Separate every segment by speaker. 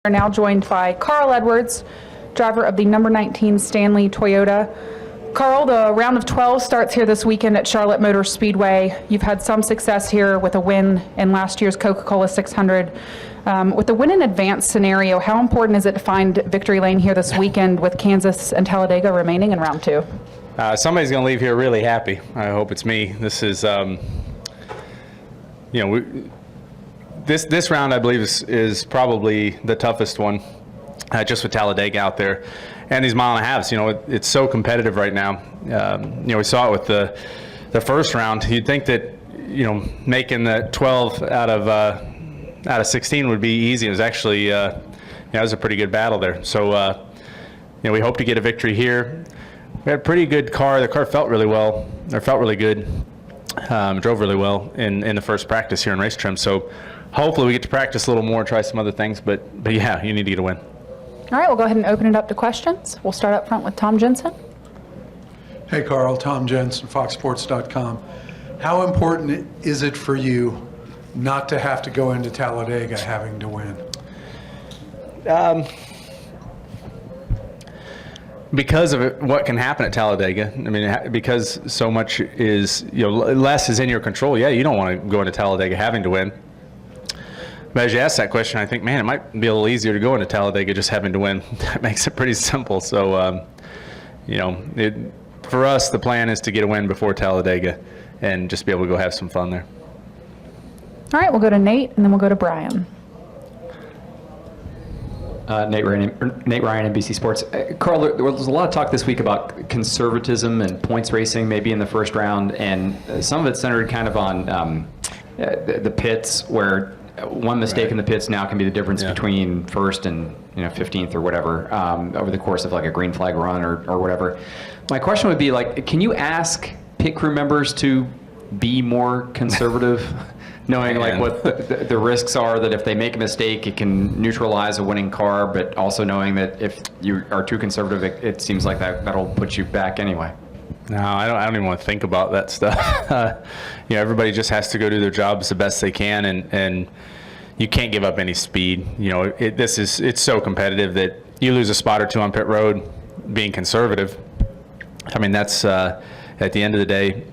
Speaker 1: We're now joined by Carl Edwards, driver of the number 19 Stanley Toyota. Carl, the round of 12 starts here this weekend at Charlotte Motor Speedway. You've had some success here with a win in last year's Coca-Cola 600. With the win in advance scenario, how important is it to find victory lane here this weekend with Kansas and Talladega remaining in round two?
Speaker 2: Somebody's going to leave here really happy. I hope it's me. This is, this round, I believe, is probably the toughest one, just with Talladega out there. And these mile and a halves, it's so competitive right now. We saw it with the first round. You'd think that, making the 12 out of 16 would be easy. It was actually, it was a pretty good battle there. So, we hope to get a victory here. We had a pretty good car. The car felt really well, or felt really good. Drove really well in the first practice here in race trim. So hopefully we get to practice a little more, try some other things. But yeah, you need to get a win.
Speaker 1: All right, we'll go ahead and open it up to questions. We'll start up front with Tom Jensen.
Speaker 3: Hey, Carl. Tom Jensen, FoxSports.com. How important is it for you not to have to go into Talladega having to win?
Speaker 2: Because of what can happen at Talladega. I mean, because so much is, less is in your control. Yeah, you don't want to go into Talladega having to win. But as you ask that question, I think, man, it might be a little easier to go into Talladega just having to win. That makes it pretty simple. So, for us, the plan is to get a win before Talladega and just be able to go have some fun there.
Speaker 1: All right, we'll go to Nate, and then we'll go to Brian.
Speaker 4: Nate Ryan, NBC Sports. Carl, there was a lot of talk this week about conservatism and points racing, maybe in the first round, and some of it centered kind of on the pits, where one mistake in the pits now can be the difference between first and 15th or whatever over the course of like a green flag run or whatever. My question would be, like, can you ask pit crew members to be more conservative? Knowing like what the risks are, that if they make a mistake, it can neutralize a winning car, but also knowing that if you are too conservative, it seems like that'll put you back anyway.
Speaker 2: No, I don't even want to think about that stuff. Everybody just has to go do their jobs the best they can, and you can't give up any speed. It's so competitive that you lose a spot or two on pit road being conservative. I mean, that's at the end of the day,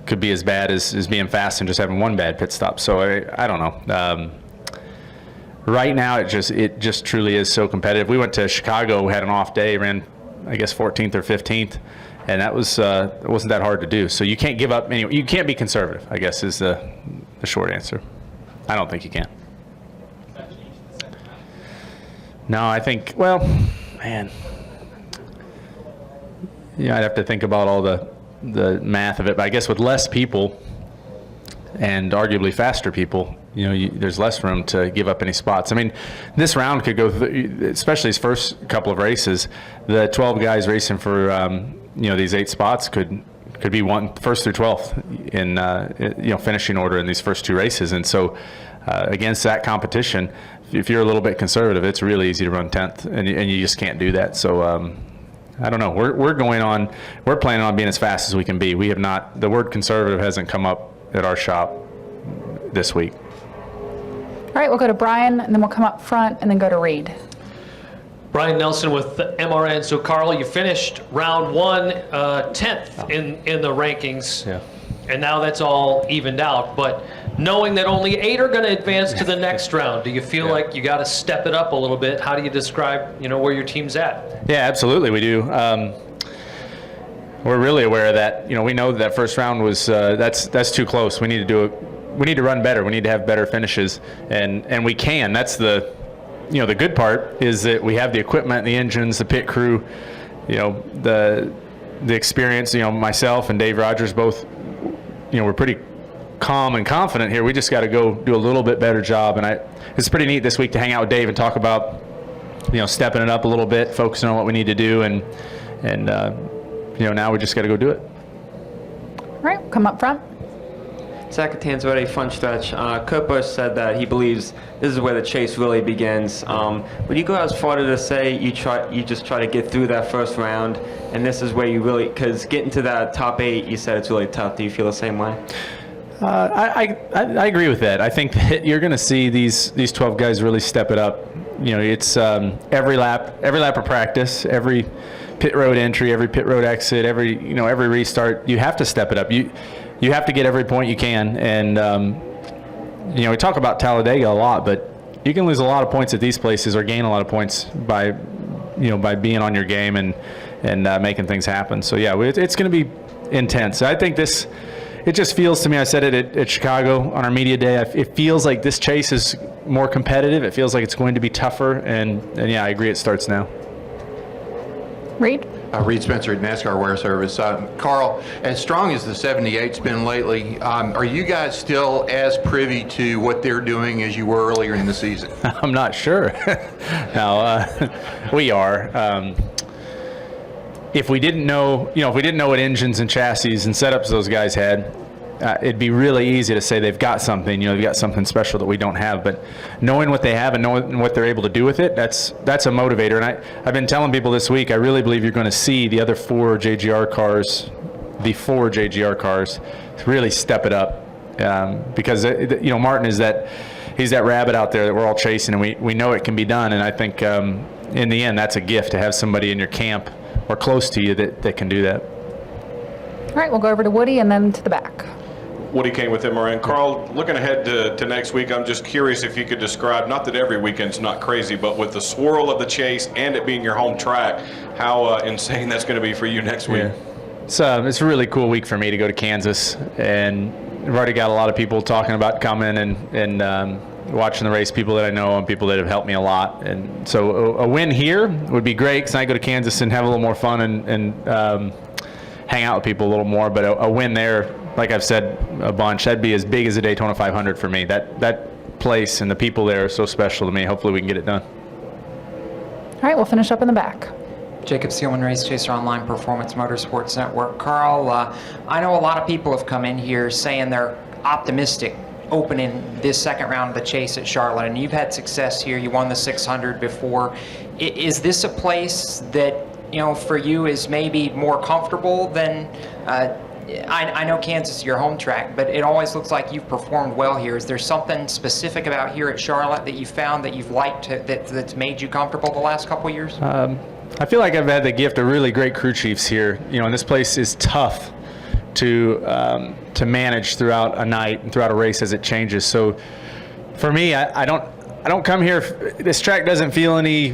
Speaker 2: could be as bad as being fast and just having one bad pit stop. So I don't know. Right now, it just truly is so competitive. We went to Chicago, had an off day, ran I guess 14th or 15th, and that was it wasn't that hard to do. So you can't give up you can't be conservative, I guess, is the short answer. I don't think you can. No, I think, well, man, I'd have to think about all the math of it, but I guess with less people and arguably faster people, there's less room to give up any spots. I mean, this round could go, especially his first couple of races, the 12 guys racing for these 8 spots could be first through 12th in finishing order in these first 2 races. And so against that competition, if you're a little bit conservative, it's really easy to run 10th, and you just can't do that. So I don't know. We're planning on being as fast as we can be. We have not. The word conservative hasn't come up at our shop this week.
Speaker 1: All right, we'll go to Brian, and then we'll come up front, and then go to Reed.
Speaker 5: Brian Nelson with MRN. So, Carl, you finished round 1 10th in the rankings, and now that's all evened out. But knowing that only 8 are going to advance to the next round, do you feel like you got to step it up a little bit? How do you describe, where your team's at? Yeah,
Speaker 2: absolutely, we do. We're really aware of that. We know that first round was that's too close. We need to run better. We need to have better finishes, and we can. That's the good part is that we have the equipment, the engines, the pit crew, the experience. Myself and Dave Rogers both, we're pretty calm and confident here. We just got to go do a little bit better job. And it's pretty neat this week to hang out with Dave and talk about, stepping it up a little bit, focusing on what we need to do, and now we just got to go do it.
Speaker 1: All right, come up front.
Speaker 6: Zach Tanzarelli, fun stretch. Kurt Busch said that he believes this is where the chase really begins. Would you go as far to say you just try to get through that first round, and this is where you really, because getting to that top 8, you said it's really tough. Do you feel the same way?
Speaker 2: I agree with that. I think that you're going to see these 12 guys really step it up it's every lap of practice, every pit road entry, every pit road exit, every restart. You have to step it up. You have to get every point you can. And we talk about Talladega a lot, but you can lose a lot of points at these places or gain a lot of points by being on your game and making things happen. So yeah, it's going to be intense. I think it just feels to me, I said it at Chicago on our media day, it feels like this chase is more competitive. It feels like it's going to be tougher, and yeah, I agree, it starts now.
Speaker 1: Reed?
Speaker 7: Reed Spencer at NASCAR Wear Service. Carl, as strong as the 78's been lately, are you guys still as privy to what they're doing as you were earlier in the season?
Speaker 2: I'm not sure. No, we are. If we didn't know, what engines and chassis and setups those guys had, it'd be really easy to say they've got something. They've got something special that we don't have. But knowing what they have and knowing what they're able to do with it, that's a motivator. And I've been telling people this week, I really believe you're going to see the other four JGR cars really step it up, because Martin is he's that rabbit out there that we're all chasing, and we know it can be done. And I think in the end, that's a gift to have somebody in your camp or close to you that can do that.
Speaker 1: All right, we'll go over to Woody and then to the back.
Speaker 8: Woody Kane with MRN. Carl, looking ahead to next week, I'm just curious if you could describe, not that every weekend's not crazy, but with the swirl of the chase and it being your home track, how insane that's going to be for you next week.
Speaker 2: Yeah. It's a really cool week for me to go to Kansas, and I've already got a lot of people talking about coming and watching the race, people that I know and people that have helped me a lot. And so a win here would be great, because I go to Kansas and have a little more fun and hang out with people a little more. But a win there, like I've said a bunch, that'd be as big as a Daytona 500 for me. That place and the people there are so special to me. Hopefully we can get it done.
Speaker 1: All right, we'll finish up in the back.
Speaker 9: Jacob Seelman, Race Chaser Online Performance Motorsports Network. Carl, I know a lot of people have come in here saying they're optimistic opening this second round of the chase at Charlotte, and you've had success here. You won the 600 before. Is this a place that, for you is maybe more comfortable than, I know Kansas is your home track, but it always looks like you've performed well here. Is there something specific about here at Charlotte that you found that you've liked that's made you comfortable the last couple of years?
Speaker 2: I feel like I've had the gift of really great crew chiefs here. And this place is tough to manage throughout a night and throughout a race as it changes. So for me, I don't come here. This track doesn't feel any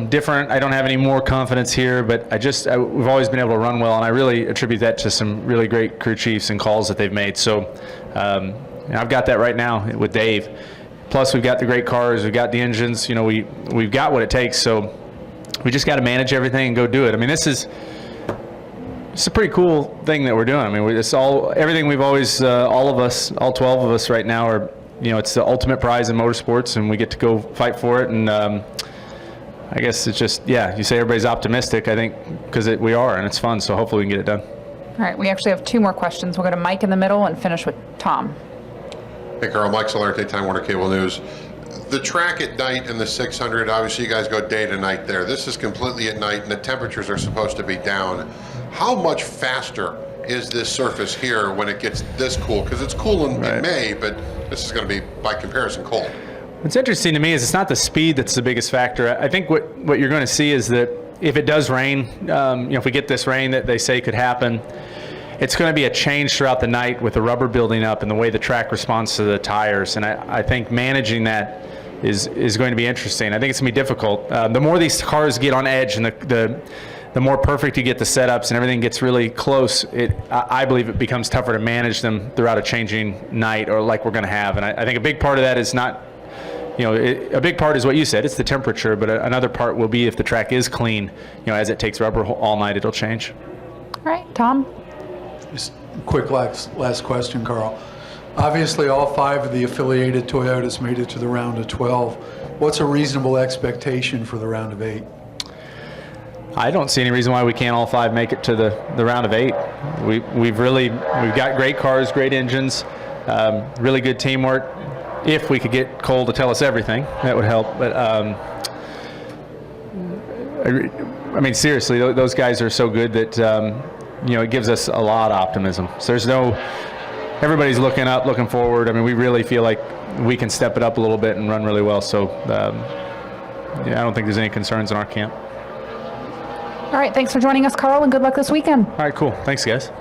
Speaker 2: different. I don't have any more confidence here, but we've always been able to run well, and I really attribute that to some really great crew chiefs and calls that they've made. So I've got that right now with Dave. Plus, we've got the great cars, we've got the engines. We've got what it takes. So we just got to manage everything and go do it. I mean, it's a pretty cool thing that we're doing. I mean, it's everything we've always, all of us, all 12 of us right now are. It's the ultimate prize in motorsports, and we get to go fight for it. And I guess it's just, you say everybody's optimistic, I think, because we are, and it's fun, so hopefully we can get it done.
Speaker 1: All right, we actually have two more questions. We'll go to Mike in the middle and finish with Tom.
Speaker 10: Hey, Carl. Mike Solarte, Time Warner Cable News. The track at night in the 600, obviously you guys go day to night there. This is completely at night, and the temperatures are supposed to be down. How much faster is this surface here when it gets this cool? Because it's cool in May, but this is going to be, by comparison, cold.
Speaker 2: What's interesting to me is it's not the speed that's the biggest factor. I think what you're going to see is that if it does rain, if we get this rain that they say could happen, it's going to be a change throughout the night with the rubber building up and the way the track responds to the tires. And I think managing that is going to be interesting. I think it's going to be difficult. The more these cars get on edge and the more perfect you get the setups and everything gets really close, I believe it becomes tougher to manage them throughout a changing night or like we're going to have. And I think a big part of that is not, a big part is what you said, it's the temperature, but another part will be if the track is clean, as it takes rubber all night, it'll change.
Speaker 1: All right, Tom?
Speaker 3: Just a quick last question, Carl. Obviously, all 5 of the affiliated Toyotas made it to the round of 12. What's a reasonable expectation for the round of 8?
Speaker 2: I don't see any reason why we can't all 5 make it to the round of 8. We've got great cars, great engines, really good teamwork. If we could get Cole to tell us everything, that would help. But I mean, seriously, those guys are so good that it gives us a lot of optimism. So everybody's looking up, looking forward. I mean, we really feel like we can step it up a little bit and run really well. So yeah, I don't think there's any concerns in our camp.
Speaker 1: All right, thanks for joining us, Carl, and good luck this weekend.
Speaker 2: All right, cool. Thanks, guys.